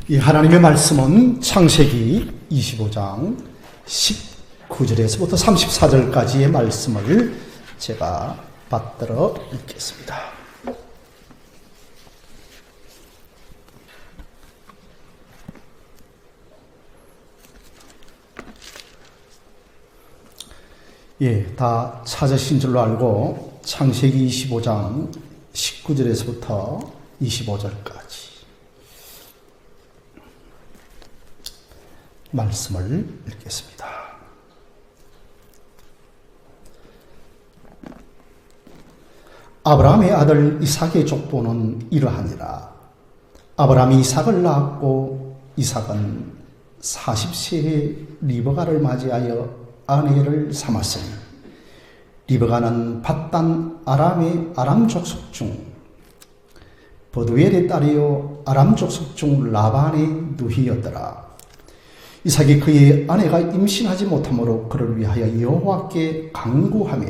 이 하나님의 말씀은 창세기 25장 19절에서부터 34절까지의 말씀을 제가 받들어 읽겠습니다. 다 찾으신 줄로 알고 창세기 25장 19절에서부터 25절까지 말씀을 읽겠습니다. 아브라함의 아들 이삭의 족보는 이러하니라. 아브라함이 이삭을 낳았고 이삭은 40세에 리브가를 맞이하여 아내를 삼았으니 리브가는 밧단 아람의 아람 족속 중 버두엘의 딸이요 아람 족속 중 라반의 누이였더라. 이삭이 그의 아내가 임신하지 못하므로 그를 위하여 여호와께 간구하며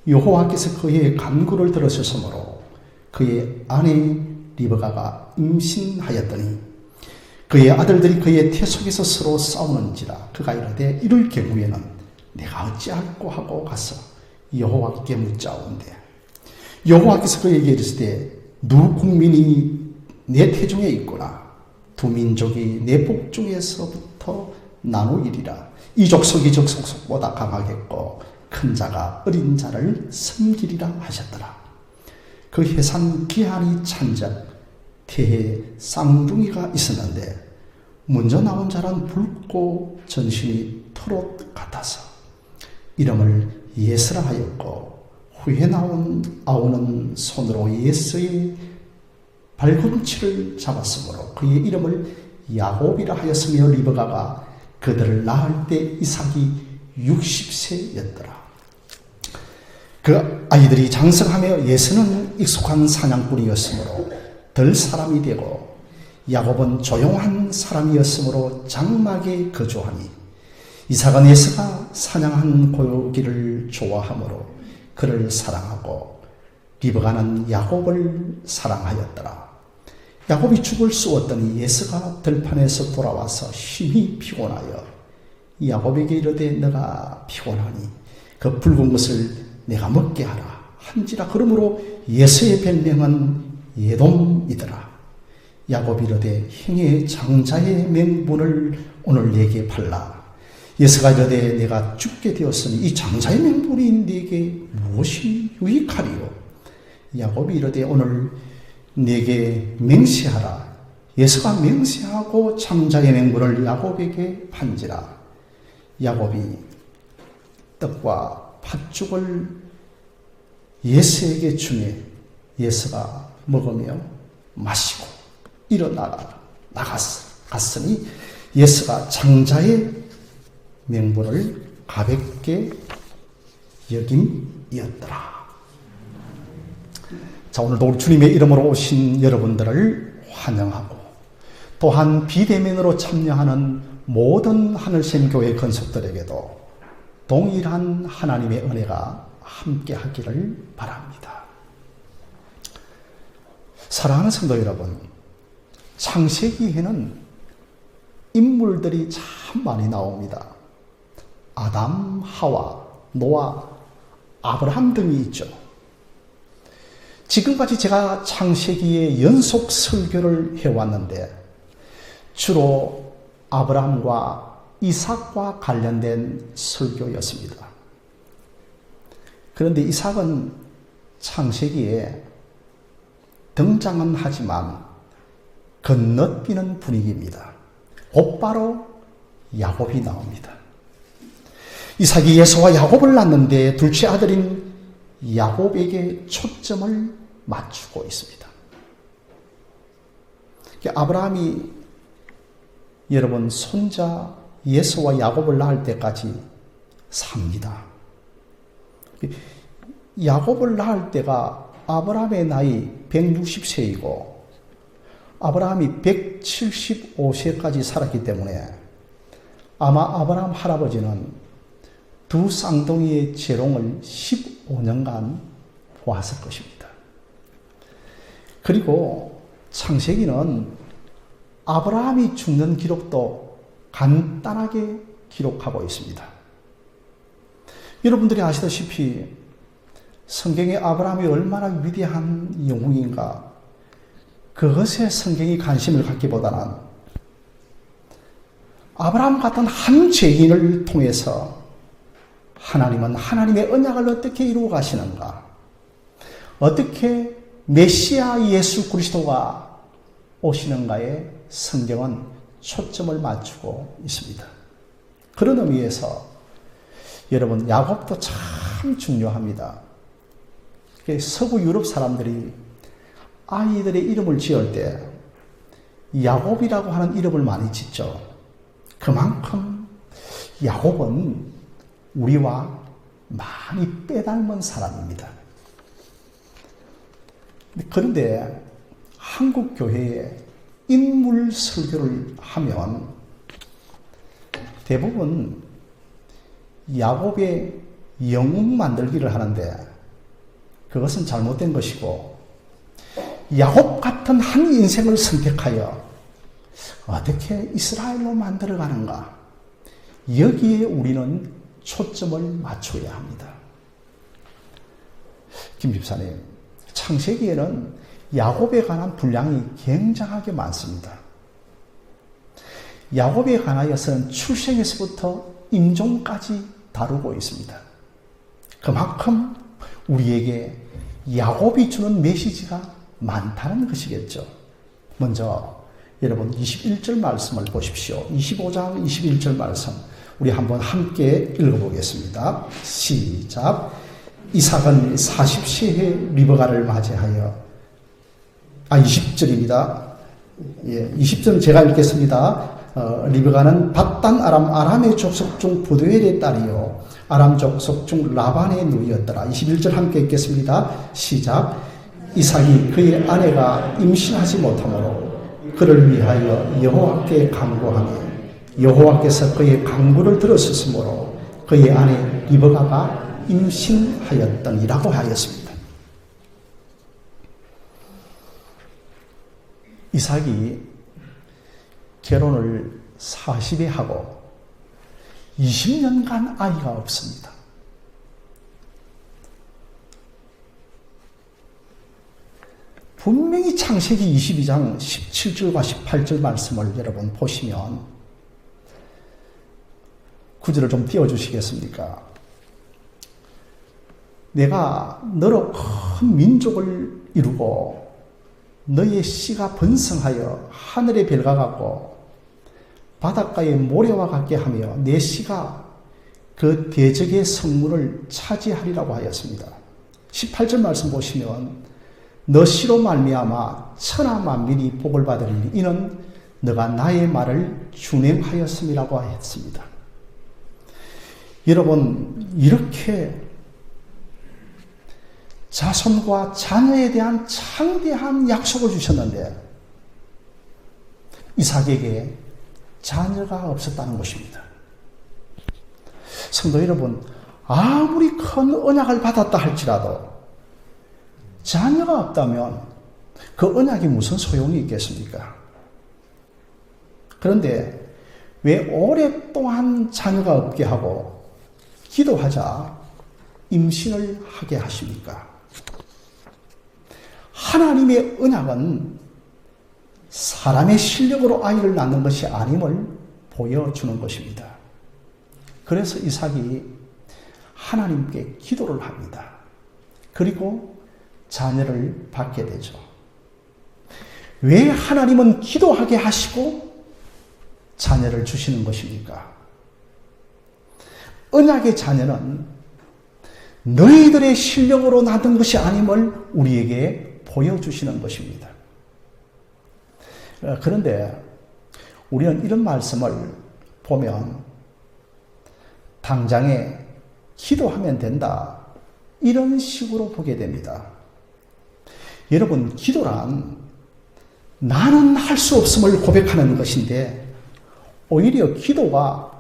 여호와께서 그의 간구를 들으셨으므로 그의 아내 리브가가 임신하였더니 그의 아들들이 그의 태 속에서 서로 싸우는지라. 그가 이르되 이럴 경우에는 내가 어찌할꼬 하고 가서 여호와께 묻자온대. 여호와께서 그에게 이르시되 누 국민이 내 태중에 있구나. 두 민족이 내 복중에서부터 나누이리라. 이 족속이 이 족속보다 강하겠고 큰 자가 어린 자를 섬기리라 하셨더라. 그 해산 기한이 찬적 태에 쌍둥이가 있었는데 먼저 나온 자는 붉고 전신이 토롯 같아서 이름을 예스라 하였고 후에 나온 아우는 손으로 예스의 발꿈치를 잡았으므로 그의 이름을 야곱이라 하였으며 리브가가 그들을 낳을 때 이삭이 60세였더라. 그 아이들이 장성하며 예스는 익숙한 사냥꾼이었으므로 덜 사람이 되고 야곱은 조용한 사람이었으므로 장막에 거주하니 이삭은 예스가 사냥한 고기를 좋아하므로 그를 사랑하고 리브가는 야곱을 사랑하였더라. 야곱이 죽을 쑤었더니 예스가 들판에서 돌아와서 심히 피곤하여 야곱에게 이르되 너가 피곤하니 그 붉은 것을 내가 먹게 하라 한지라. 그러므로 예스의 별명은 예돔이더라. 야곱이 이르되 형의 장자의 명분을 오늘 내게 팔라. 예스가 이르되 내가 죽게 되었으니 이 장자의 명분이 내게 무엇이 유익하리요. 야곱이 이르되 오늘 내게 맹세하라. 예스가 맹세하고 장자의 명분을 야곱에게 판지라. 야곱이 떡과 팥죽을 예스에게 주매 예스가 먹으며 마시고 일어나갔으니 예스가 장자의 명분을 가볍게 여김이었더라. 자, 오늘도 주님의 이름으로 오신 여러분들을 환영하고 또한 비대면으로 참여하는 모든 하늘샘 교회 건속들에게도 동일한 하나님의 은혜가 함께 하기를 바랍니다. 사랑하는 성도 여러분, 창세기에는 인물들이 참 많이 나옵니다. 아담, 하와, 노아, 아브라함 등이 있죠. 지금까지 제가 창세기의 연속 설교를 해왔는데 주로 아브라함과 이삭과 관련된 설교였습니다. 그런데 이삭은 창세기에 등장은 하지만 건너뛰는 분위기입니다. 곧바로 야곱이 나옵니다. 이삭이 예수와 야곱을 낳는데 둘째 아들인 야곱에게 초점을 맞추고 있습니다. 아브라함이 여러분 손자 예수와 야곱을 낳을 때까지 삽니다. 야곱을 낳을 때가 아브라함의 나이 160세이고 아브라함이 175세까지 살았기 때문에 아마 아브라함 할아버지는 두 쌍둥이의 재롱을 15년간 보았을 것입니다. 그리고 창세기는 아브라함이 죽는 기록도 간단하게 기록하고 있습니다. 여러분들이 아시다시피 성경에 아브라함이 얼마나 위대한 영웅인가, 그것에 성경이 관심을 갖기보다는 아브라함 같은 한 죄인을 통해서 하나님은 하나님의 언약을 어떻게 이루어 가시는가, 어떻게 메시아 예수 그리스도가 오시는가에 성경은 초점을 맞추고 있습니다. 그런 의미에서 여러분, 야곱도 참 중요합니다. 서구 유럽 사람들이 아이들의 이름을 지을 때 야곱이라고 하는 이름을 많이 짓죠. 그만큼 야곱은 우리와 많이 빼닮은 사람입니다. 그런데 한국 교회에 인물 설교를 하면 대부분 야곱의 영웅 만들기를 하는데 그것은 잘못된 것이고, 야곱 같은 한 인생을 선택하여 어떻게 이스라엘로 만들어가는가, 여기에 우리는 초점을 맞춰야 합니다. 김 집사님, 창세기에는 야곱에 관한 분량이 굉장하게 많습니다. 야곱에 관하여서는 출생에서부터 임종까지 다루고 있습니다. 그만큼 우리에게 야곱이 주는 메시지가 많다는 것이겠죠. 먼저 여러분 21절 말씀을 보십시오. 25장 21절 말씀 우리 한번 함께 읽어보겠습니다. 시작. 이삭은 40세에 리브가를 맞이하여 20절입니다. 예, 20절은 제가 읽겠습니다. 리브가는 밧단 아람의 족속 중 부두엘의 딸이요 아람 족속 중 라반의 누이였더라. 21절 함께 읽겠습니다. 시작. 이삭이 그의 아내가 임신하지 못하므로 그를 위하여 여호와께 간구하며 여호와께서 그의 간구를 들으셨으므로 그의 아내 리브가가 임신하였더니라고 하였습니다. 이삭이 결혼을 40에 하고 20년간 아이가 없습니다. 분명히 창세기 22장 17절과 18절 말씀을 여러분 보시면, 구절을 좀 띄워주시겠습니까? 내가 너로 큰 민족을 이루고 너의 씨가 번성하여 하늘의 별과 같고 바닷가의 모래와 같게 하며 내 씨가 그 대적의 성문을 차지하리라고 하였습니다. 18절 말씀 보시면 너 씨로 말미암아 천하 만민이 복을 받으리니 이는 너가 나의 말을 준행하였음이라고 했습니다. 여러분, 이렇게 자손과 자녀에 대한 창대한 약속을 주셨는데 이삭에게 자녀가 없었다는 것입니다. 성도 여러분, 아무리 큰 언약을 받았다 할지라도 자녀가 없다면 그 언약이 무슨 소용이 있겠습니까? 그런데 왜 오랫동안 자녀가 없게 하고 기도하자 임신을 하게 하십니까? 하나님의 언약은 사람의 실력으로 아이를 낳는 것이 아님을 보여주는 것입니다. 그래서 이삭이 하나님께 기도를 합니다. 그리고 자녀를 받게 되죠. 왜 하나님은 기도하게 하시고 자녀를 주시는 것입니까? 언약의 자녀는 너희들의 실력으로 낳은 것이 아님을 우리에게 보여주시는 것입니다. 그런데 우리는 이런 말씀을 보면 당장에 기도하면 된다, 이런 식으로 보게 됩니다. 여러분, 기도란 나는 할 수 없음을 고백하는 것인데 오히려 기도가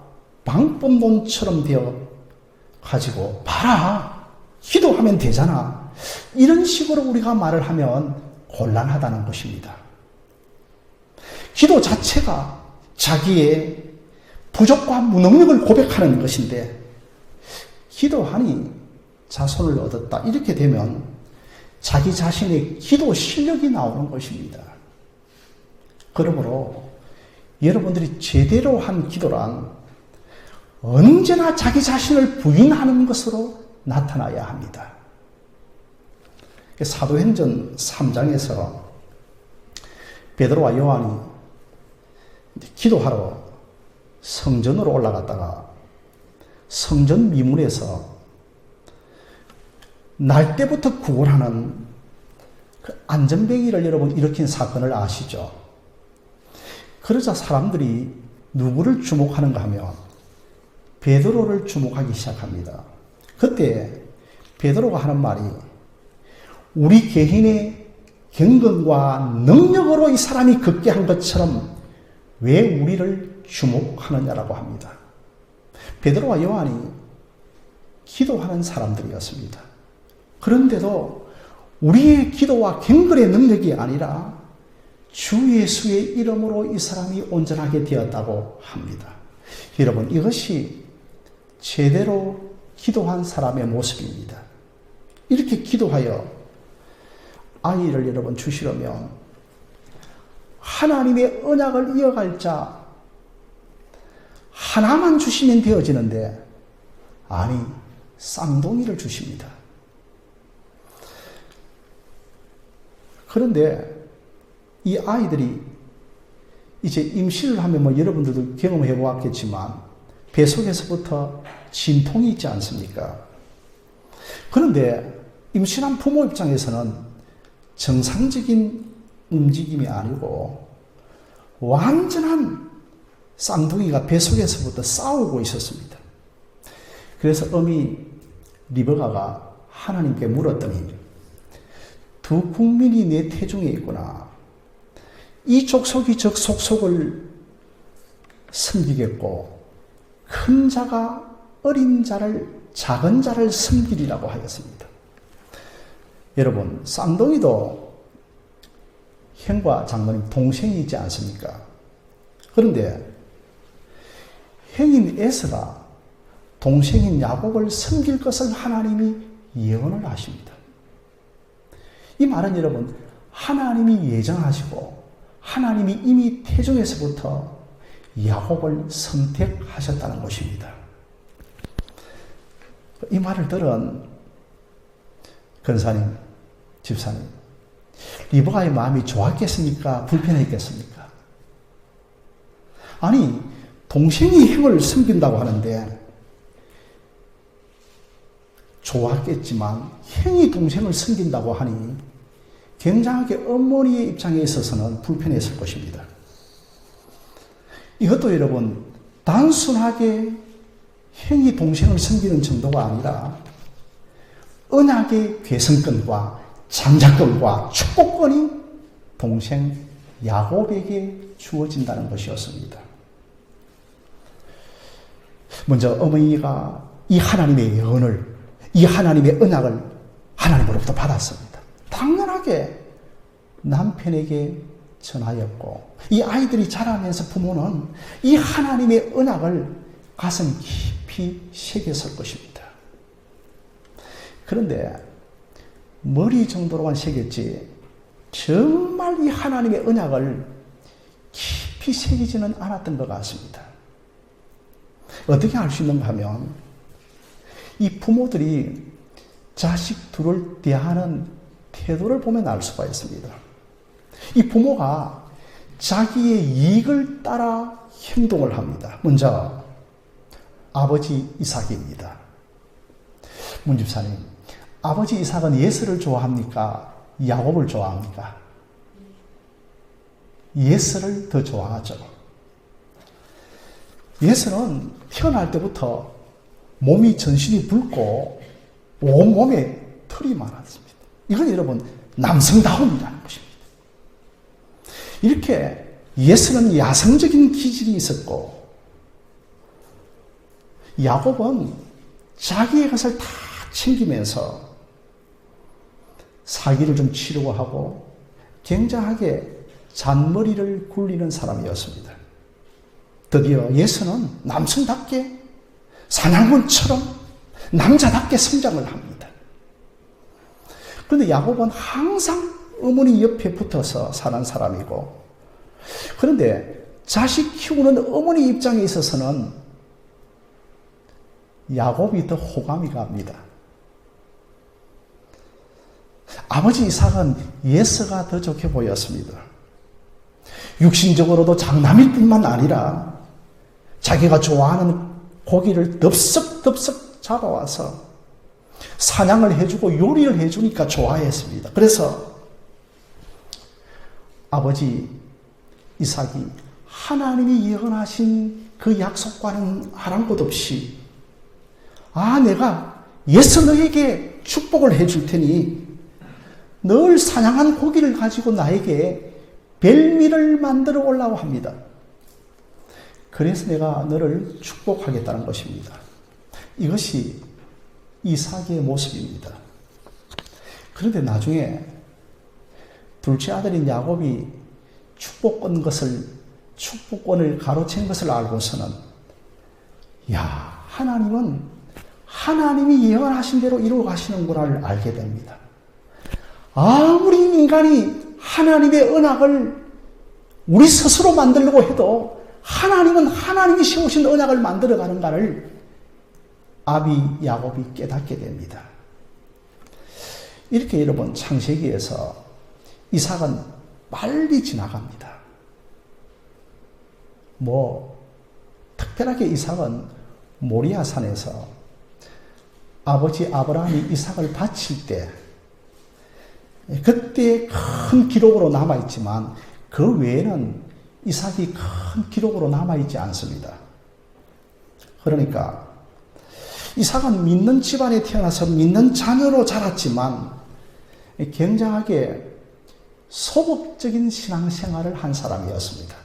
방법론처럼 되어 가지고 봐라, 기도하면 되잖아, 이런 식으로 우리가 말을 하면 곤란하다는 것입니다. 기도 자체가 자기의 부족과 무능력을 고백하는 것인데, 기도하니 자손을 얻었다, 이렇게 되면 자기 자신의 기도 실력이 나오는 것입니다. 그러므로 여러분들이 제대로 한 기도란 언제나 자기 자신을 부인하는 것으로 나타나야 합니다. 사도행전 3장에서 베드로와 요한이 기도하러 성전으로 올라갔다가 성전 미문에서 날 때부터 구걸하는 그 안전뱅이를 여러분 일으킨 사건을 아시죠? 그러자 사람들이 누구를 주목하는가 하면 베드로를 주목하기 시작합니다. 그때 베드로가 하는 말이, 우리 개인의 경건과 능력으로 이 사람이 걷게 한 것처럼 왜 우리를 주목하느냐라고 합니다. 베드로와 요한이 기도하는 사람들이었습니다. 그런데도 우리의 기도와 경건의 능력이 아니라 주 예수의 이름으로 이 사람이 온전하게 되었다고 합니다. 여러분, 이것이 제대로 기도한 사람의 모습입니다. 이렇게 기도하여 아이를 여러분 주시려면 하나님의 언약을 이어갈 자 하나만 주시면 되어지는데, 아니, 쌍둥이를 주십니다. 그런데 이 아이들이 이제 임신을 하면 뭐 여러분들도 경험해 보았겠지만 뱃속에서부터 진통이 있지 않습니까? 그런데 임신한 부모 입장에서는 정상적인 움직임이 아니고 완전한 쌍둥이가 뱃속에서부터 싸우고 있었습니다. 그래서 어미 리베카가 하나님께 물었더니, 두 국민이 내 태중에 있구나. 이 족속이 저 족속을 섬기겠고 큰 자가 어린 자를, 작은 자를 섬기리라고 하였습니다. 여러분, 쌍둥이도 형과 장모님 동생이 있지 않습니까? 그런데 형인 에서가 동생인 야곱을 섬길 것을 하나님이 예언을 하십니다. 이 말은 여러분, 하나님이 예정하시고 하나님이 이미 태중에서부터 야곱을 선택하셨다는 것입니다. 이 말을 들은 권사님, 집사님, 리브가의 마음이 좋았겠습니까? 불편했겠습니까? 아니, 동생이 형을 섬긴다고 하는데 좋았겠지만 형이 동생을 섬긴다고 하니 굉장하게 어머니의 입장에 있어서는 불편했을 것입니다. 이것도 여러분, 단순하게 형이 동생을 섬기는 정도가 아니라 언약의 괴성권과 장자권과 축복권이 동생 야곱에게 주어진다는 것이었습니다. 먼저 어머니가 이 하나님의 예언을, 이 하나님의 언약을 하나님으로부터 받았습니다. 당연하게 남편에게 전하였고, 이 아이들이 자라면서 부모는 이 하나님의 언약을 가슴 깊이 새겼을 것입니다. 그런데 머리 정도로만 새겼지 정말 이 하나님의 언약을 깊이 새기지는 않았던 것 같습니다. 어떻게 알 수 있는가 하면 이 부모들이 자식 둘을 대하는 태도를 보면 알 수가 있습니다. 이 부모가 자기의 이익을 따라 행동을 합니다. 먼저 아버지 이삭입니다. 문집사님, 아버지 이삭은 예스를 좋아합니까? 야곱을 좋아합니까? 예스를 더 좋아하죠. 예스는 태어날 때부터 몸이 전신이 붉고 온몸에 털이 많았습니다. 이건 여러분 남성다움이라는 것입니다. 이렇게 예스는 야성적인 기질이 있었고, 야곱은 자기의 것을 다 챙기면서 사기를 좀 치려고 하고 굉장하게 잔머리를 굴리는 사람이었습니다. 드디어 예수는 남성답게 사냥꾼처럼 남자답게 성장을 합니다. 그런데 야곱은 항상 어머니 옆에 붙어서 사는 사람이고, 그런데 자식 키우는 어머니 입장에 있어서는 야곱이 더 호감이 갑니다. 아버지 이삭은 예서가 더 좋게 보였습니다. 육신적으로도 장남일 뿐만 아니라 자기가 좋아하는 고기를 덥석덥석 잡아와서 사냥을 해주고 요리를 해주니까 좋아했습니다. 그래서 아버지 이삭이 하나님이 예언하신 그 약속과는 아랑곳 없이, 내가 예서 너에게 축복을 해줄 테니 늘 사냥한 고기를 가지고 나에게 벨미를 만들어 오라고 합니다. 그래서 내가 너를 축복하겠다는 것입니다. 이것이 이삭의 모습입니다. 그런데 나중에 둘째 아들인 야곱이 축복권을 가로챈 것을 알고서는, 하나님은 하나님이 예언하신 대로 이루어 가시는구나를 알게 됩니다. 아무리 인간이 하나님의 언약을 우리 스스로 만들려고 해도 하나님은 하나님이 세우신 언약을 만들어가는가를 아비 야곱이 깨닫게 됩니다. 이렇게 여러분, 창세기에서 이삭은 빨리 지나갑니다. 특별하게 이삭은 모리아산에서 아버지 아브라함이 이삭을 바칠 때, 그때 큰 기록으로 남아있지만 그 외에는 이삭이 큰 기록으로 남아있지 않습니다. 그러니까 이삭은 믿는 집안에 태어나서 믿는 자녀로 자랐지만 굉장하게 소극적인 신앙생활을 한 사람이었습니다.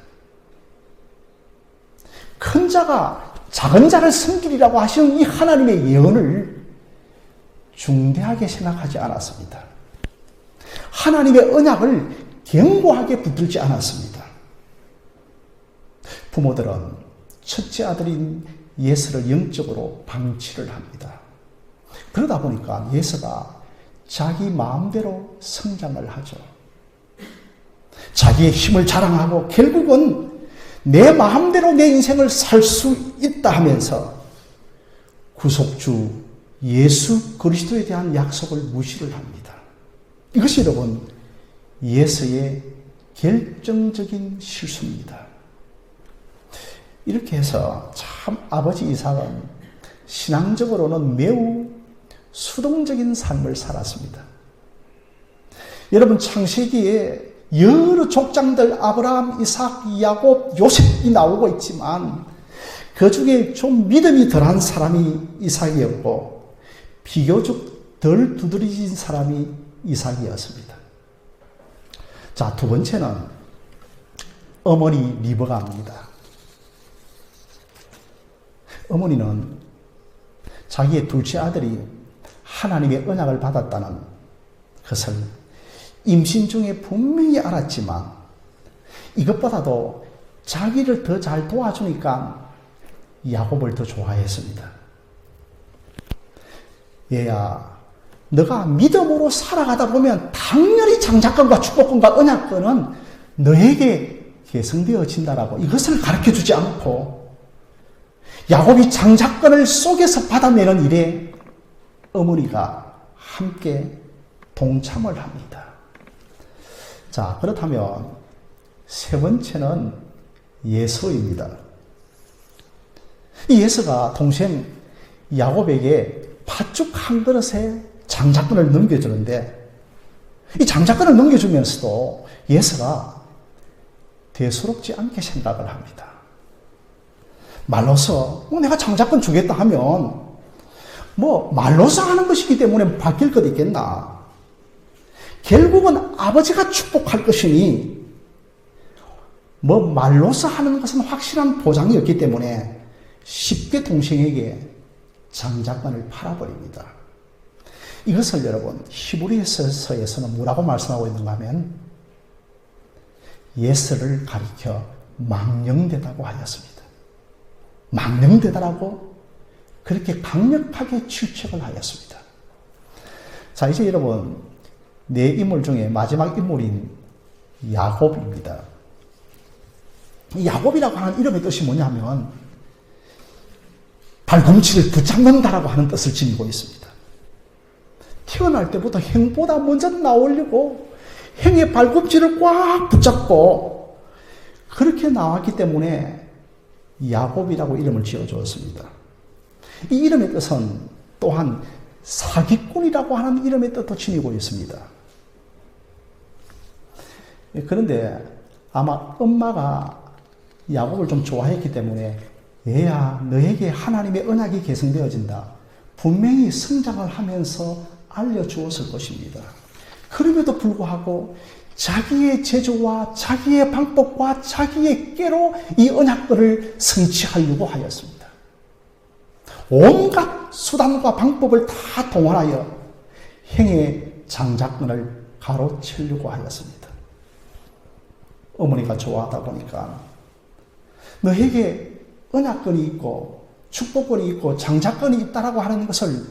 큰 자가 작은 자를 섬기리라고 하시는 이 하나님의 예언을 중대하게 생각하지 않았습니다. 하나님의 언약을 견고하게 붙들지 않았습니다. 부모들은 첫째 아들인 예서를 영적으로 방치를 합니다. 그러다 보니까 예서가 자기 마음대로 성장을 하죠. 자기의 힘을 자랑하고 결국은 내 마음대로 내 인생을 살 수 있다 하면서 구속주 예수 그리스도에 대한 약속을 무시를 합니다. 이것이 여러분, 예서의 결정적인 실수입니다. 이렇게 해서 참 아버지 이삭은 신앙적으로는 매우 수동적인 삶을 살았습니다. 여러분, 창세기에 여러 족장들 아브라함, 이삭, 야곱, 요셉이 나오고 있지만 그 중에 좀 믿음이 덜한 사람이 이삭이었고 비교적 덜 두드러진 사람이 이삭이었습니다. 자, 두 번째는 어머니 리브가입니다. 어머니는 자기의 둘째 아들이 하나님의 언약을 받았다는 것을 임신 중에 분명히 알았지만 이것보다도 자기를 더 잘 도와주니까 야곱을 더 좋아했습니다. 얘야, 너가 믿음으로 살아가다 보면 당연히 장자권과 축복권과 언약권은 너에게 계승되어진다라고 이것을 가르쳐주지 않고 야곱이 장자권을 속에서 받아내는 일에 어머니가 함께 동참을 합니다. 자, 그렇다면 세 번째는 예서입니다. 이 예서가 동생 야곱에게 팥죽 한 그릇에 장자권을 넘겨주는데 이 장자권을 넘겨주면서도 예서가 대수롭지 않게 생각을 합니다. 말로서 내가 장자권 주겠다 하면 말로서 하는 것이기 때문에 바뀔 것 있겠나. 결국은 아버지가 축복할 것이니 말로서 하는 것은 확실한 보장이 없기 때문에 쉽게 동생에게 장자권을 팔아버립니다. 이것을 여러분 히브리서에서는 뭐라고 말씀하고 있는가 하면 예서를 가리켜 망령되다고 하였습니다. 망령되다라고 그렇게 강력하게 질책을 하였습니다. 자, 이제 여러분, 네 인물 중에 마지막 인물인 야곱입니다. 이 야곱이라고 하는 이름의 뜻이 뭐냐면 발꿈치를 붙잡는다라고 하는 뜻을 지니고 있습니다. 태어날 때부터 행보다 먼저 나오려고 행의 발꿈치를 꽉 붙잡고 그렇게 나왔기 때문에 야곱이라고 이름을 지어주었습니다. 이 이름의 뜻은 또한 사기꾼이라고 하는 이름의 뜻도 지니고 있습니다. 그런데 아마 엄마가 야곱을 좀 좋아했기 때문에 얘야, 너에게 하나님의 언약이 계승되어진다. 분명히 성장을 하면서 알려주었을 것입니다. 그럼에도 불구하고 자기의 제조와 자기의 방법과 자기의 꾀로 이 언약들을 성취하려고 하였습니다. 온갖 수단과 방법을 다 동원하여 행의 장자권을 가로채려고 하였습니다. 어머니가 좋아하다 보니까 너에게 언약권이 있고 축복권이 있고 장자권이 있다라고 하는 것을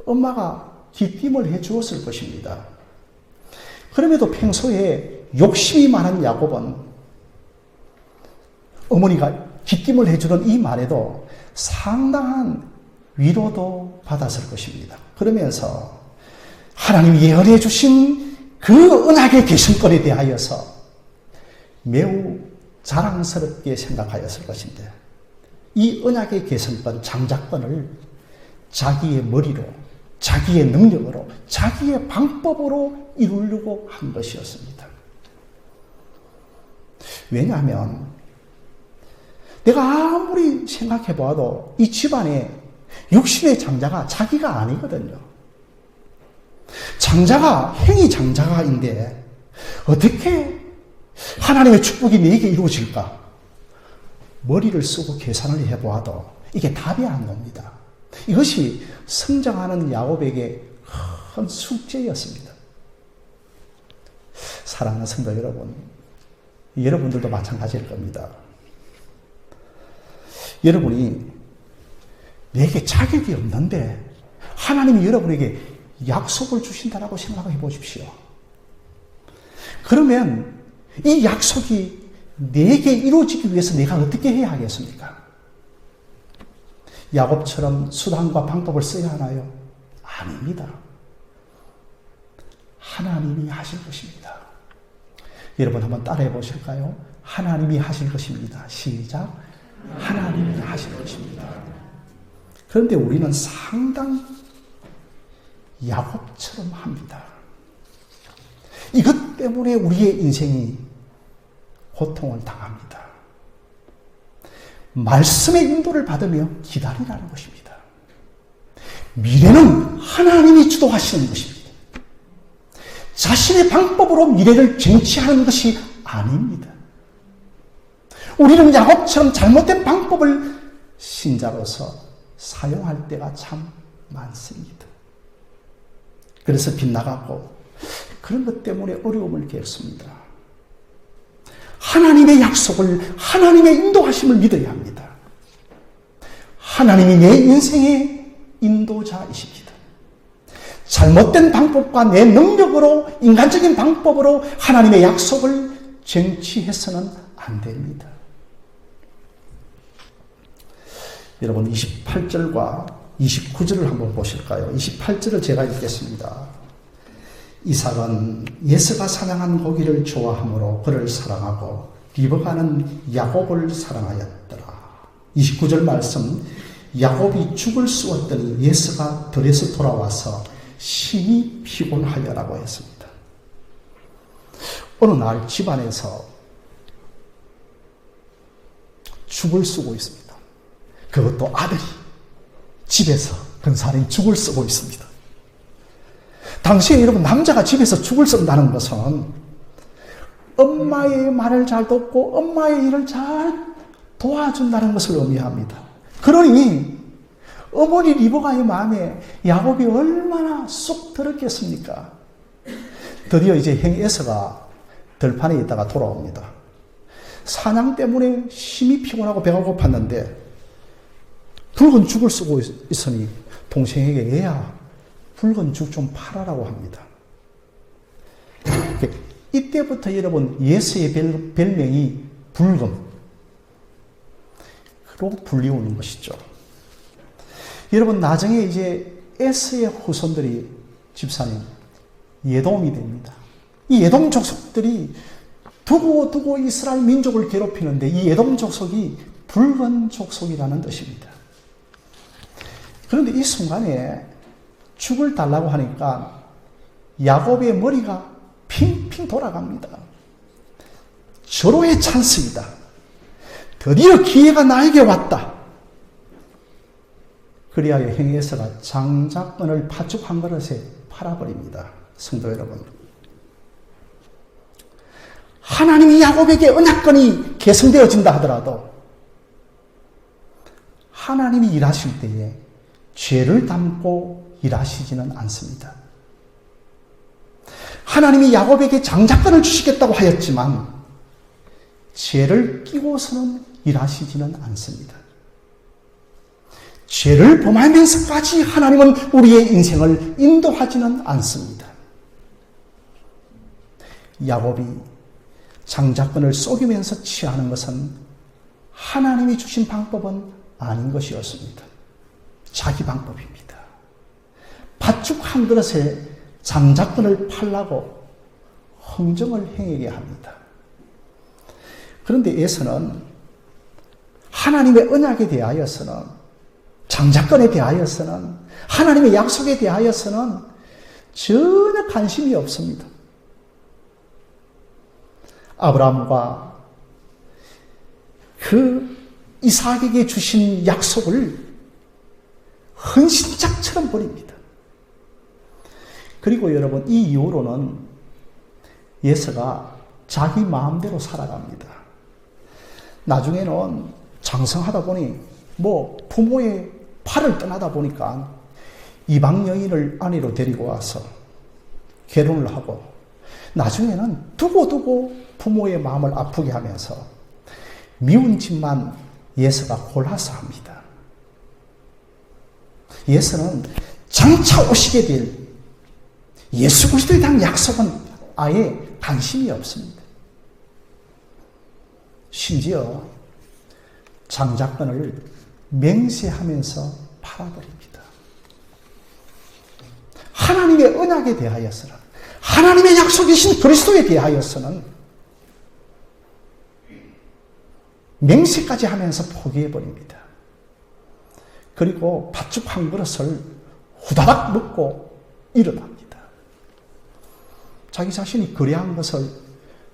엄마가 기띔을 해 주었을 것입니다. 그럼에도 평소에 욕심이 많은 야곱은 어머니가 기띔을 해주는 이 말에도 상당한 위로도 받았을 것입니다. 그러면서 하나님이 예언해 주신 그 언약의 계승권에 대하여서 매우 자랑스럽게 생각하였을 것인데 이 언약의 계승권, 장자권을 자기의 머리로, 자기의 능력으로, 자기의 방법으로 이루려고 한 것이었습니다. 왜냐하면 내가 아무리 생각해 봐도 이 집안에 육신의 장자가 자기가 아니거든요. 장자가 행위 장자가인데 어떻게 하나님의 축복이 내게 이루어질까? 머리를 쓰고 계산을 해보아도 이게 답이 안 납니다. 이것이 성장하는 야곱에게 큰 숙제였습니다. 사랑하는 성도 여러분, 여러분들도 마찬가지일 겁니다. 여러분이 내게 자격이 없는데 하나님이 여러분에게 약속을 주신다라고 생각해 보십시오. 그러면 이 약속이 내게 이루어지기 위해서 내가 어떻게 해야 하겠습니까? 야곱처럼 수단과 방법을 써야 하나요? 아닙니다. 하나님이 하실 것입니다. 여러분 한번 따라해 보실까요? 하나님이 하실 것입니다. 시작. 하나님이 하실 것입니다. 그런데 우리는 상당히 야곱처럼 합니다. 이것 때문에 우리의 인생이 고통을 당합니다. 말씀의 인도를 받으며 기다리라는 것입니다. 미래는 하나님이 주도하시는 것입니다. 자신의 방법으로 미래를 쟁취하는 것이 아닙니다. 우리는 야곱처럼 잘못된 방법을 신자로서 사용할 때가 참 많습니다. 그래서 빗나가고 그런 것 때문에 어려움을 겪습니다. 하나님의 약속을, 하나님의 인도하심을 믿어야 합니다. 하나님이 내 인생의 인도자이십니다. 잘못된 방법과 내 능력으로, 인간적인 방법으로 하나님의 약속을 쟁취해서는 안 됩니다. 여러분 28절과 29절을 한번 보실까요? 28절을 제가 읽겠습니다. 이삭은 예서가 사냥한 고기를 좋아하므로 그를 사랑하고 리브가는 야곱을 사랑하였더라. 29절 말씀, 야곱이 죽을 쑤었더니 예서가 들에서 돌아와서 심히 피곤하여라고 했습니다. 어느 날 집안에서 죽을 쓰고 있습니다. 그것도 아들이 집에서 근사람이 죽을 쓰고 있습니다. 당시에 여러분, 남자가 집에서 죽을 쓴다는 것은 엄마의 말을 잘 듣고 엄마의 일을 잘 도와준다는 것을 의미합니다. 그러니 어머니 리브가의 마음에 야곱이 얼마나 쏙 들었겠습니까? 드디어 이제 형 에서가 들판에 있다가 돌아옵니다. 사냥 때문에 심히 피곤하고 배가 고팠는데 붉은 죽을 쓰고 있으니 동생에게 얘야 붉은 죽 좀 팔아라고 합니다. 이때부터 여러분 예수의 별명이 붉음으로 불리우는 것이죠. 여러분 나중에 이제 에스의 후손들이 집사님 예돔이 됩니다. 이 예돔 족속들이 두고 이스라엘 민족을 괴롭히는데 이 예돔 족속이 붉은 족속이라는 뜻입니다. 그런데 이 순간에 죽을 달라고 하니까 야곱의 머리가 핑핑 돌아갑니다. 절호의 찬스이다. 드디어 기회가 나에게 왔다. 그리하여 행에서가 장작권을 팥죽 한 그릇에 팔아버립니다. 성도 여러분, 하나님이 야곱에게 언약권이 계승되어진다 하더라도 하나님이 일하실 때에 죄를 담고 일하시지는 않습니다. 하나님이 야곱에게 장자권을 주시겠다고 하였지만 죄를 끼고서는 일하시지는 않습니다. 죄를 범하면서까지 하나님은 우리의 인생을 인도하지는 않습니다. 야곱이 장자권을 속이면서 취하는 것은 하나님이 주신 방법은 아닌 것이었습니다. 자기 방법입니다. 팥죽 한 그릇에 장자권을 팔라고 흥정을 행하게 합니다. 그런데 에서는 하나님의 언약에 대하여서는, 장자권에 대하여서는, 하나님의 약속에 대하여서는 전혀 관심이 없습니다. 아브라함과 그 이삭에게 주신 약속을 헌신짝처럼 버립니다. 그리고 여러분, 이 이후로는 예서가 자기 마음대로 살아갑니다. 나중에는 장성하다 보니 부모의 팔을 떠나다 보니까 이방 여인을 아내로 데리고 와서 결혼을 하고, 나중에는 두고 부모의 마음을 아프게 하면서 미운 짓만 예서가 골라서 합니다. 예서는 장차 오시게 될 예수 그리스도에 대한 약속은 아예 관심이 없습니다. 심지어 장자권을 맹세하면서 팔아버립니다. 하나님의 언약에 대하여서는, 하나님의 약속이신 그리스도에 대하여서는 맹세까지 하면서 포기해버립니다. 그리고 팥죽 한 그릇을 후다닥 먹고 일어납니다. 자기 자신이 그래한 것을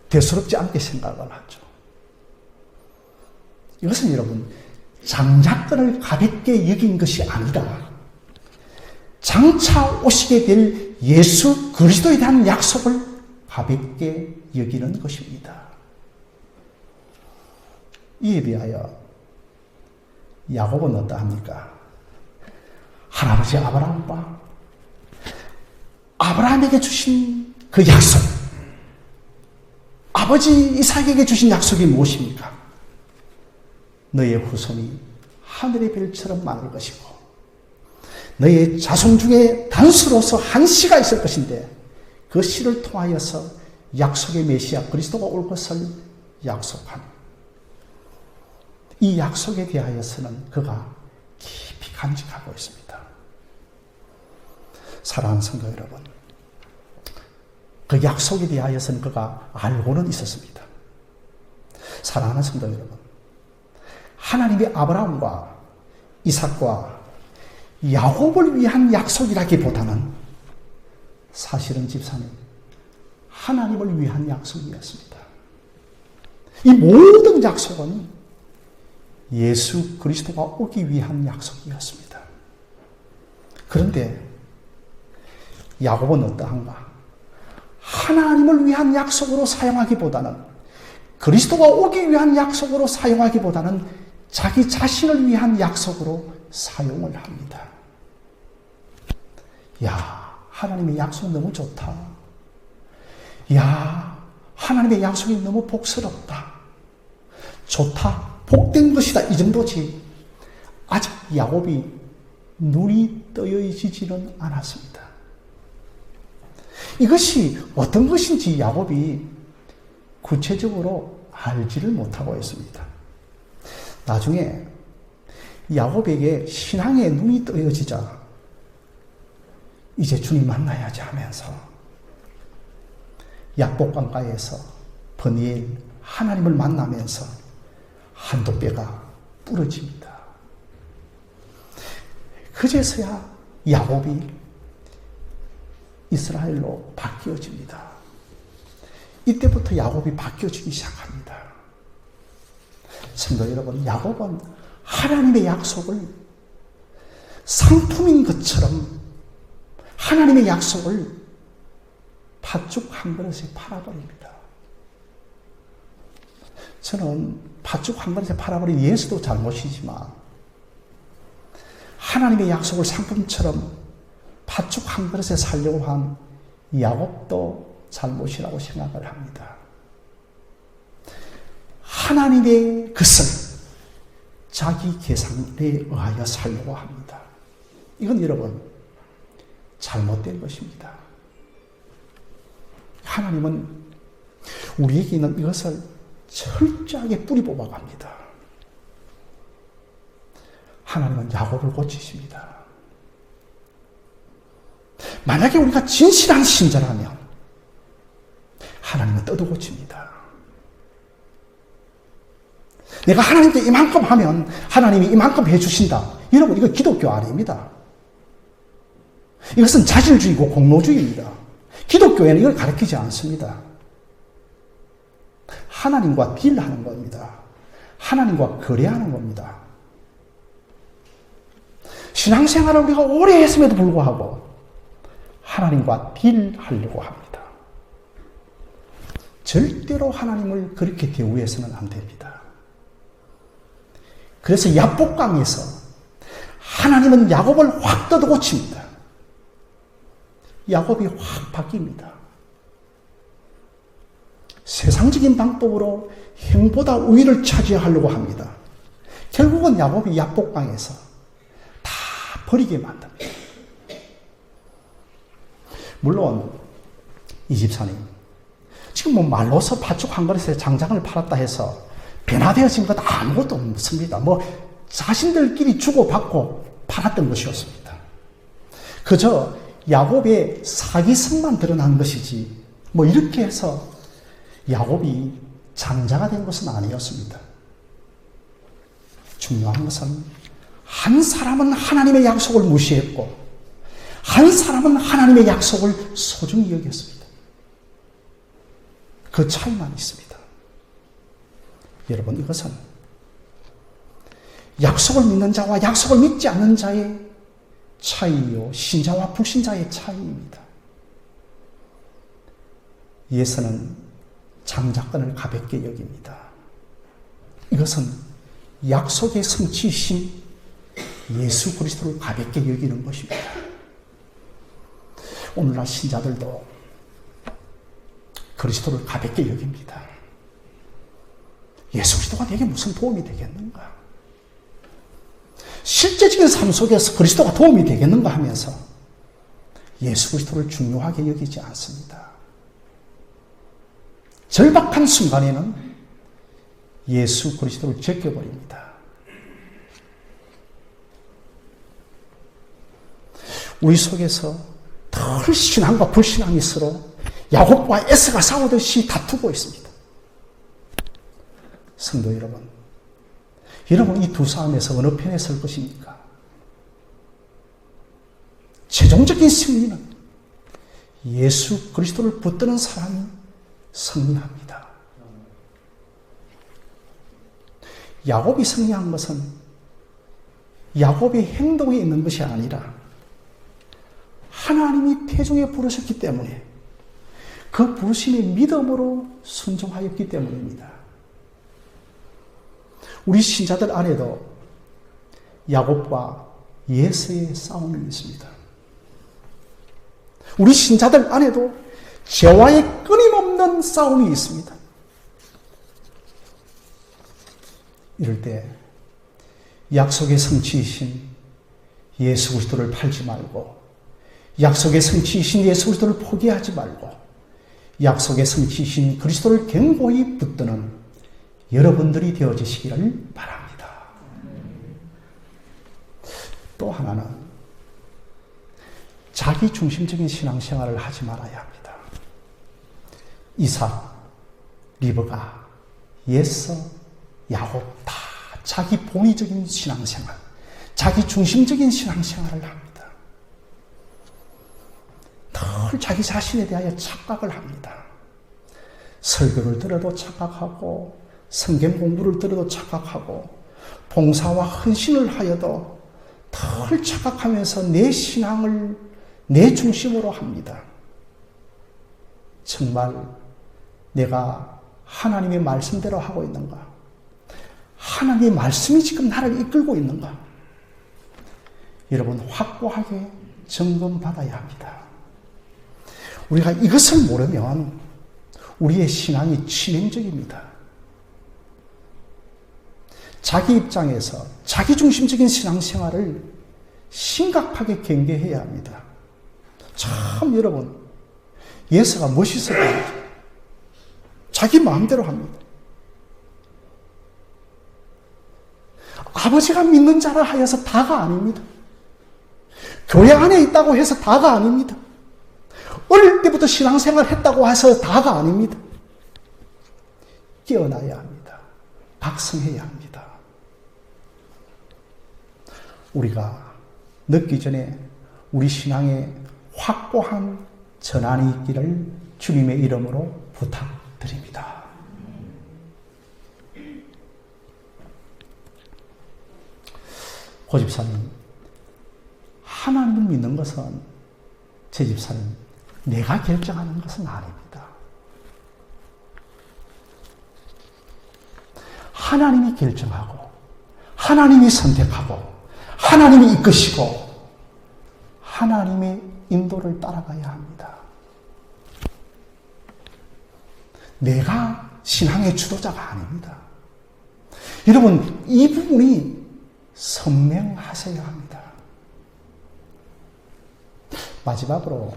대수롭지 않게 생각을 하죠. 이것은 여러분, 장자권을 가볍게 여긴 것이 아니라 장차 오시게 될 예수 그리스도에 대한 약속을 가볍게 여기는 것입니다. 이에 비하여 야곱은 어떠합니까? 할아버지 아브라함과 아브라함에게 주신 그 약속, 아버지 이삭에게 주신 약속이 무엇입니까? 너의 후손이 하늘의 별처럼 많을 것이고 너의 자손 중에 단수로서 한 씨가 있을 것인데 그 씨를 통하여서 약속의 메시아 그리스도가 올 것을 약속한, 이 약속에 대하여서는 그가 깊이 간직하고 있습니다. 사랑하는 성도 여러분, 그 약속에 대하여서는 그가 알고는 있었습니다. 사랑하는 성도 여러분, 하나님이 아브라함과 이삭과 야곱을 위한 약속이라기보다는 사실은 집사님, 하나님을 위한 약속이었습니다. 이 모든 약속은 예수 그리스도가 오기 위한 약속이었습니다. 그런데 야곱은 어떠한가? 하나님을 위한 약속으로 사용하기보다는, 그리스도가 오기 위한 약속으로 사용하기보다는 자기 자신을 위한 약속으로 사용을 합니다. 야, 하나님의 약속 너무 좋다. 야, 하나님의 약속이 너무 복스럽다. 좋다, 복된 것이다, 이 정도지. 아직 야곱이 눈이 떠여지지는 않았습니다. 이것이 어떤 것인지 야곱이 구체적으로 알지를 못하고 있습니다. 나중에 야곱에게 신앙의 눈이 떠여지자 이제 주님 만나야지 하면서 약복강가에서 버니엘 하나님을 만나면서 한도 뼈가 부러집니다. 그제서야 야곱이 이스라엘로 바뀌어집니다. 이때부터 야곱이 바뀌어지기 시작합니다. 성도 여러분, 야곱은 하나님의 약속을 상품인 것처럼 하나님의 약속을 팥죽 한 그릇에 팔아버립니다. 저는 팥죽 한 그릇에 팔아버린 예수도 잘못이지만 하나님의 약속을 상품처럼 팥죽 한 그릇에 살려고 한 야곱도 잘못이라고 생각을 합니다. 하나님의 것을 자기 계산에 의하여 살려고 합니다. 이건 여러분 잘못된 것입니다. 하나님은 우리에게 있는 이것을 철저하게 뿌리 뽑아갑니다. 하나님은 야곱을 고치십니다. 만약에 우리가 진실한 신자라면 하나님은 떠도 고칩니다. 내가 하나님께 이만큼 하면 하나님이 이만큼 해주신다. 여러분, 이거 기독교 아닙니다. 이것은 자질주의고 공로주의입니다. 기독교에는 이걸 가르치지 않습니다. 하나님과 딜하는 겁니다. 하나님과 거래하는 겁니다. 신앙생활을 우리가 오래 했음에도 불구하고 하나님과 딜하려고 합니다. 절대로 하나님을 그렇게 대우해서는 안 됩니다. 그래서 야복강에서 하나님은 야곱을 확 뜯어고칩니다. 야곱이 확 바뀝니다. 세상적인 방법으로 행보다 우위를 차지하려고 합니다. 결국은 야곱이 야복강에서 다 버리게 만듭니다. 물론 이 집사님, 지금 뭐 말로서 팥죽 한 그릇에 장작을 팔았다 해서 변화되어진 것 아무것도 없습니다. 뭐 자신들끼리 주고받고 팔았던 것이었습니다. 그저 야곱의 사기성만 드러난 것이지 뭐 이렇게 해서 야곱이 장자가 된 것은 아니었습니다. 중요한 것은 한 사람은 하나님의 약속을 무시했고 한 사람은 하나님의 약속을 소중히 여겼습니다. 그 차이만 있습니다. 여러분, 이것은 약속을 믿는 자와 약속을 믿지 않는 자의 차이요, 신자와 불신자의 차이입니다. 예수는 장자권을 가볍게 여깁니다. 이것은 약속의 성취이신 예수 그리스도를 가볍게 여기는 것입니다. 오늘날 신자들도 그리스도를 가볍게 여깁니다. 예수 그리스도가 내게 무슨 도움이 되겠는가? 실제적인 삶 속에서 그리스도가 도움이 되겠는가 하면서 예수 그리스도를 중요하게 여기지 않습니다. 절박한 순간에는 예수 그리스도를 제껴버립니다. 우리 속에서 덜 신앙과 불신앙이 서로 야곱과 에서가 싸우듯이 다투고 있습니다. 성도 여러분, 여러분 이 두 싸움에서 어느 편에 설 것입니까? 최종적인 승리는 예수 그리스도를 붙드는 사람이 승리합니다. 야곱이 승리한 것은 야곱의 행동에 있는 것이 아니라 하나님이 태중에 부르셨기 때문에 그 부르심의 믿음으로 순종하였기 때문입니다. 우리 신자들 안에도 야곱과 예수의 싸움이 있습니다. 우리 신자들 안에도 죄와의 끊임없는 싸움이 있습니다. 이럴 때 약속의 성취이신 예수 그리스도를 팔지 말고, 약속의 성취이신 예수 그리스도를 포기하지 말고, 약속의 성취이신 그리스도를 견고히 붙드는 여러분들이 되어지시기를 바랍니다. 또 하나는 자기 중심적인 신앙생활을 하지 말아야 합니다. 이삭, 리브가, 예서, 야곱 다 자기 본의적인 신앙생활, 자기 중심적인 신앙생활을 합니다. 늘 자기 자신에 대하여 착각을 합니다. 설교를 들어도 착각하고, 성경 공부를 들어도 착각하고, 봉사와 헌신을 하여도 늘 착각하면서 내 신앙을 내 중심으로 합니다. 정말 내가 하나님의 말씀대로 하고 있는가? 하나님의 말씀이 지금 나를 이끌고 있는가? 여러분, 확고하게 점검받아야 합니다. 우리가 이것을 모르면 우리의 신앙이 치명적입니다. 자기 입장에서 자기 중심적인 신앙생활을 심각하게 경계해야 합니다. 참 여러분, 예수가 멋있어 보이죠. 자기 마음대로 합니다. 아버지가 믿는 자라 하여서 다가 아닙니다. 교회 안에 있다고 해서 다가 아닙니다. 어릴 때부터 신앙생활 했다고 해서 다가 아닙니다. 깨어나야 합니다. 각성해야 합니다. 우리가 늦기 전에 우리 신앙에 확고한 전환이 있기를 주님의 이름으로 부탁드립니다. 고 집사님, 하나님을 믿는 것은, 제 집사님, 내가 결정하는 것은 아닙니다. 하나님이 결정하고, 하나님이 선택하고, 하나님이 이끄시고, 하나님의 인도를 따라가야 합니다. 내가 신앙의 주도자가 아닙니다. 여러분, 이 부분이 선명하셔야 합니다. 마지막으로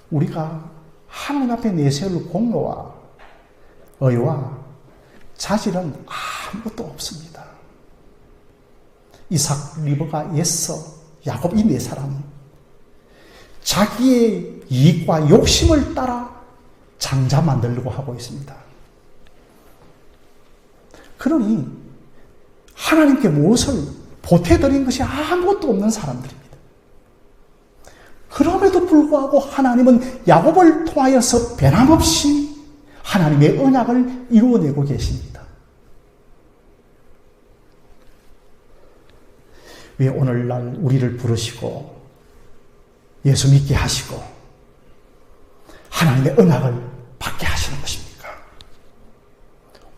우리가 하나님 앞에 내세울 공로와 의와 자질은 아무것도 없습니다. 이삭, 리브가, 예서, 야곱, 이 네 사람은 자기의 이익과 욕심을 따라 장자 만들려고 하고 있습니다. 그러니 하나님께 무엇을 보태드린 것이 아무것도 없는 사람들입니다. 그럼에도 불구하고 하나님은 야곱을 통하여서 변함없이 하나님의 언약을 이루어내고 계십니다. 왜 오늘날 우리를 부르시고 예수 믿게 하시고 하나님의 언약을 받게 하시는 것입니까?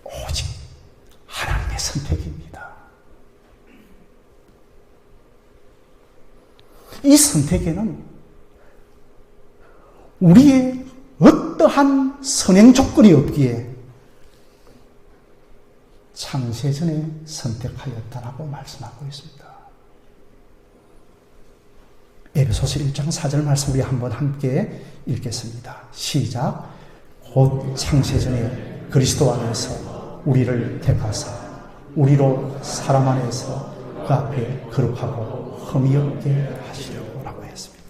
오직 하나님의 선택입니다. 이 선택에는 우리의 어떠한 선행 조건이 없기에 창세전에 선택하였다라고 말씀하고 있습니다. 에베소서 1장 4절 말씀 우리 한번 함께 읽겠습니다. 시작. 곧 창세전에 그리스도 안에서 우리를 택하사 우리로 사람 안에서 그 앞에 거룩하고 흠이 없게 하시려고 라고 했습니다.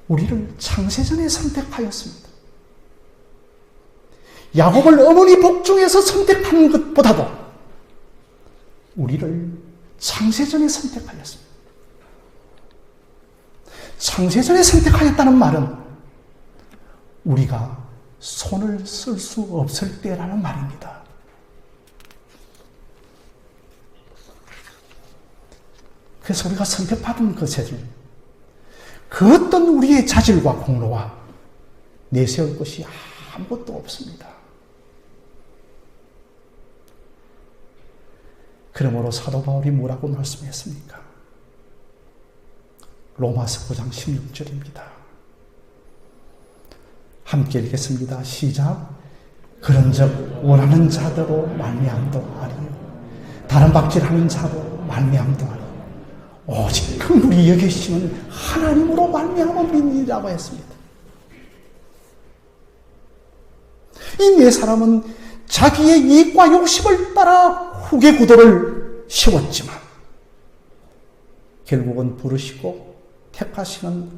우리를 창세전에 선택하였습니다. 야곱을 어머니 복중에서 선택한 것보다도 우리를 창세전에 선택하였습니다. 창세전에 선택하였다는 말은 우리가 손을 쓸 수 없을 때라는 말입니다. 그래서 우리가 선택받은 것을 그 어떤 우리의 자질과 공로와 내세울 것이 아무것도 없습니다. 그러므로 사도 바울이 뭐라고 말씀했습니까? 로마서 9장 16절입니다. 함께 읽겠습니다. 시작. 그런즉 원하는 자대로 말미암도 아니요 다른 박질하는 자로 말미암도 아니요 오직 긍휼히 여기시는 하나님으로 말미암아 믿으리라고 했습니다. 이 네 사람은 자기의 이익과 욕심을 따라 후계 구도를 세웠지만 결국은 부르시고 택하시는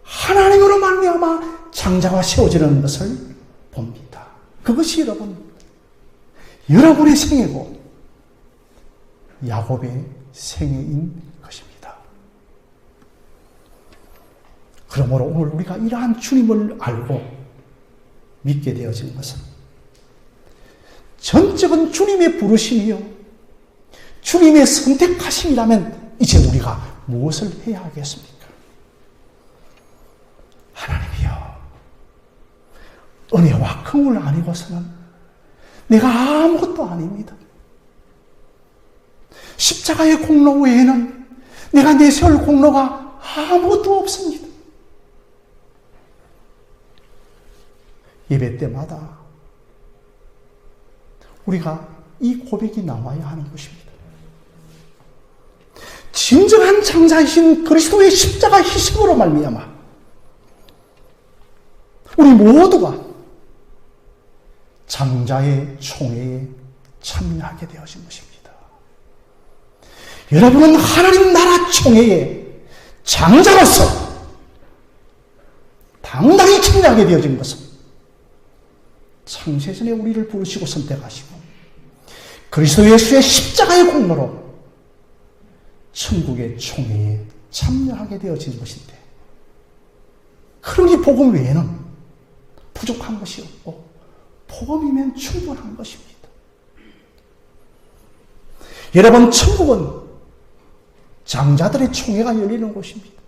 하나님으로 말미암아 장자가 세워지는 것을 봅니다. 그것이 여러분의 생애고 야곱의 생애인 것입니다. 그러므로 오늘 우리가 이러한 주님을 알고 믿게 되어진 것은 전적은 주님의 부르심이요 주님의 선택하심이라면 이제 우리가 무엇을 해야 하겠습니까? 하나님이여, 은혜와 긍휼 아니고서는 내가 아무것도 아닙니다. 십자가의 공로 외에는 내가 내세울 공로가 아무것도 없습니다. 예배 때마다 우리가 이 고백이 나와야 하는 것입니다. 진정한 장자이신 그리스도의 십자가 희생으로 말미암아 우리 모두가 장자의 총회에 참여하게 되어진 것입니다. 여러분은 하나님 나라 총회에 장자로서 당당히 참여하게 되어진 것은 창세전에 우리를 부르시고 선택하시고 그리스도 예수의 십자가의 공로로 천국의 총회에 참여하게 되어진 것인데 그러니 복음 외에는 부족한 것이 없고 복음이면 충분한 것입니다. 여러분, 천국은 장자들의 총회가 열리는 곳입니다.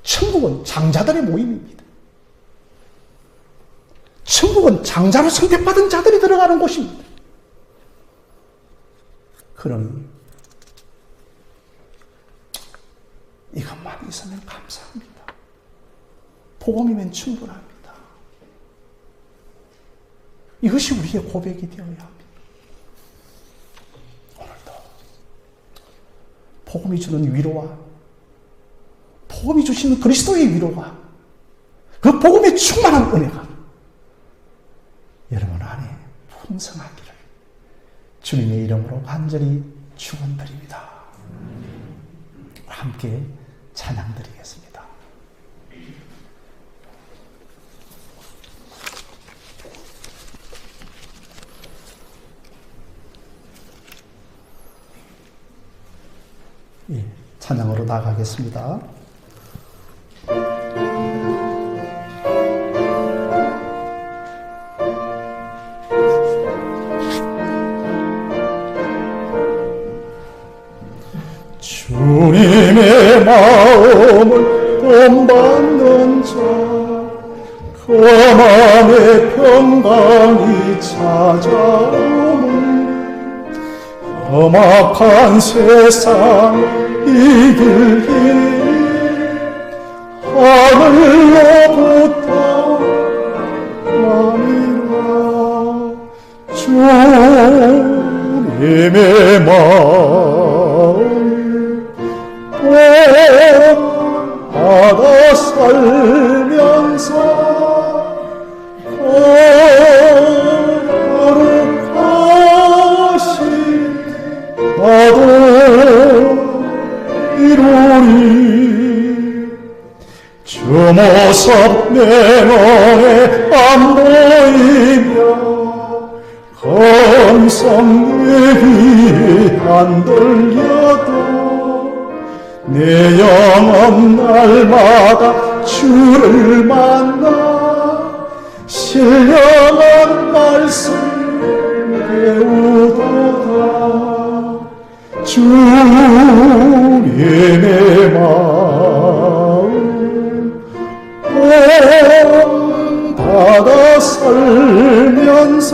천국은 장자들의 모임입니다. 천국은 장자로 선택받은 자들이 들어가는 곳입니다. 그러니 이것만 있으면 감사합니다. 복음이면 충분합니다. 이것이 우리의 고백이 되어야 합니다. 오늘도 복음이 주는 위로와 복음이 주시는 그리스도의 위로와 그 복음의 충만한 은혜가 여러분 안에 풍성하기를 주님의 이름으로 간절히 축원드립니다. 함께 찬양드리겠습니다. 예, 찬양으로 나가겠습니다. 주님의 마음을 본받는 자, 그 마음의 평강이 찾아오는 험악한 세상 이길 힘 하늘로부터 나니라. 주님의 마음 받아 살면서 거룩하신 나도 이루리. 주 모습 내 눈에 안 보이며 검성 내 귀에 안 들려도 내 영혼 날마다 주를 만나 신령한 말씀 배우도다. 주님의 마음 본받아 살면서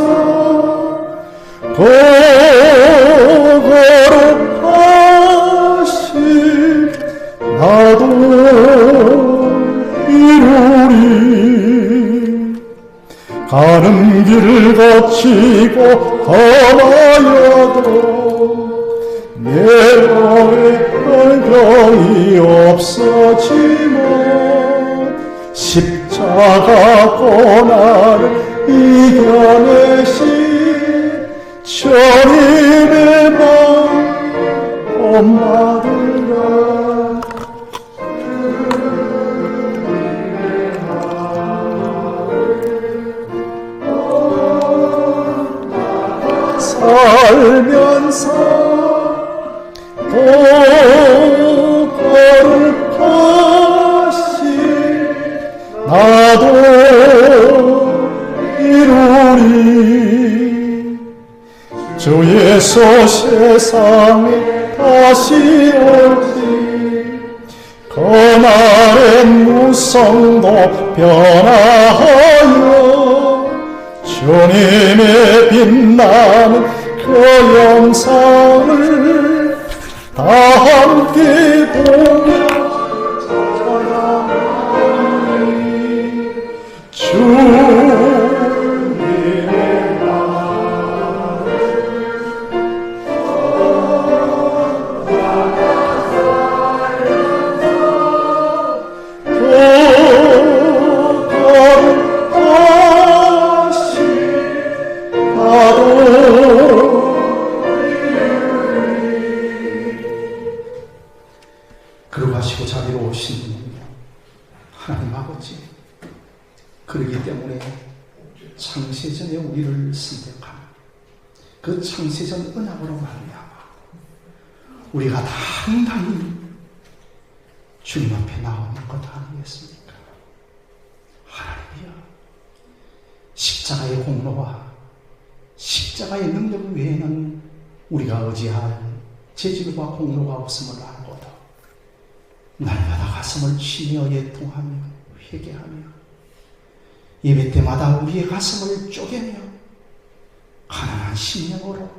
거룩하신 나도 이루리. 가는 길을 거치고 험하여도 내가의 병이 없어지면 십자가 고난을 이겨내신 주님의 마음 엄마들아 살면서 또 거룩하시 나도 이루리 주 예수 세상에 다시 올지 그날의 무성도 변화하여 주님의 빛나는 그 영상을 다 함께 보며 주님의 거룩하시고 자비로우신 분이며 하나님 아버지, 그러기 때문에 창세전에 우리를 선택한 그 창세전 언약으로 말미암아 우리가 당당히 주님 앞에 나오는 것 아니겠습니까? 하나님이여, 십자가의 공로와 십자가의 능력 외에는 우리가 의지할 재질과 공로가 없음을 알고도 날마다 가슴을 치며 예통하며 회개하며 예배 때마다 우리의 가슴을 쪼개며 가난한 심령으로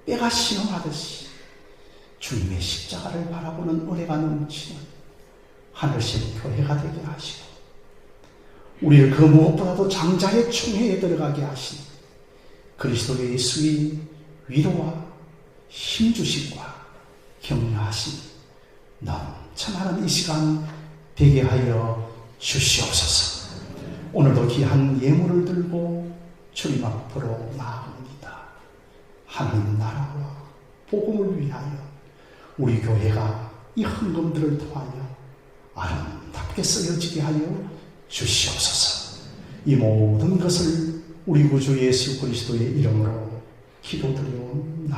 때가 시험하듯이 주님의 십자가를 바라보는 은혜가 넘치는 하늘신 교회가 되게 하시고 우리를 그 무엇보다도 장자의 총회에 들어가게 하신 그리스도 예수의 위로와 힘주심과 격려하심 넘쳐나는 이 시간 되게 하여 주시옵소서. 오늘도 귀한 예물을 들고 주님 앞으로 나아갑니다. 하나님 나라와 복음을 위하여 우리 교회가 이 헌금들을 통하여 아름답게 쓰여지게 하여 주시옵소서. 이 모든 것을 우리 구주 예수 그리스도의 이름으로 기도드리옵나이다.